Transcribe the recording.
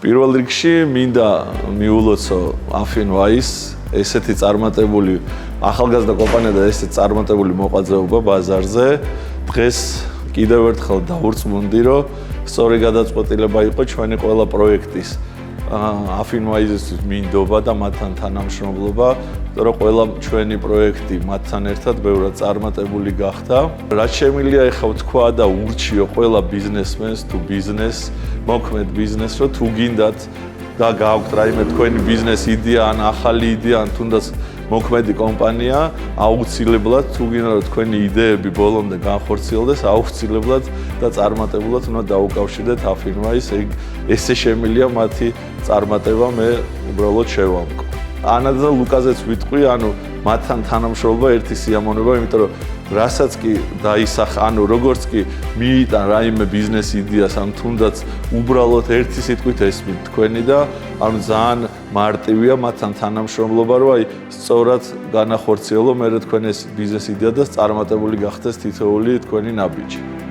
პირველ რიგში მინდა მიულოცო Affinwise ესეთი წარმატებული ახალგაზრდა კომპანია და ესეთი წარმატებული მოღვაწეობა ბაზარზე დღეს კიდევ ერთხელ დავურწმუნდი რომ სწორი გადაწყვეტილება იყო ჩვენი ყველა პროექტის Affinwise-ისთვის მინდობა და მათთან თანამშრომლობა, იმიტომ რომ ყველა ჩვენი პროექტი მათთან ერთად ბევრად წარმატებული გახდა. რაც შემიძლია ეხლა ვთქვა და ურჩიო ყველა ბიზნესმენს თუ ბიზნეს, მოქმედ ბიზნესს, რომ თუ გინდათ და გააქვთ რაიმე თქვენი ბიზნეს იდეა ან ახალი იდეა ან თუნდაც მოქმედი კომპანია, აუცილებლად თუ გინდა რომ თქვენი იდეები ბოლომდე განხორციელდეს, აუცილებლად და წარმატებულად უნდა დაუკავშირდეთ Affinwise, ესე შემიძლია მათი წარმატება მე უბრალოდ შევამკო. ანას და ლუკაზეც ვიტყვი, მათთან თანამშრომლობა ერთი სიამოვნება, იმიტომ რომ რასაც კი დაისახა, როგორც კი მიიტან რაიმე ბიზნეს იდეას, თუნდაც უბრალოდ ერთი სიტყვით ესმით თქვენი და ძალიან მარტივია მათთან თანამშრომლობა, რომ სწორად განახორციელო მე თქვენ ეს ბიზნეს იდეა და წარმატებული გახდეს თითოეული თქვენი ნაბიჯი.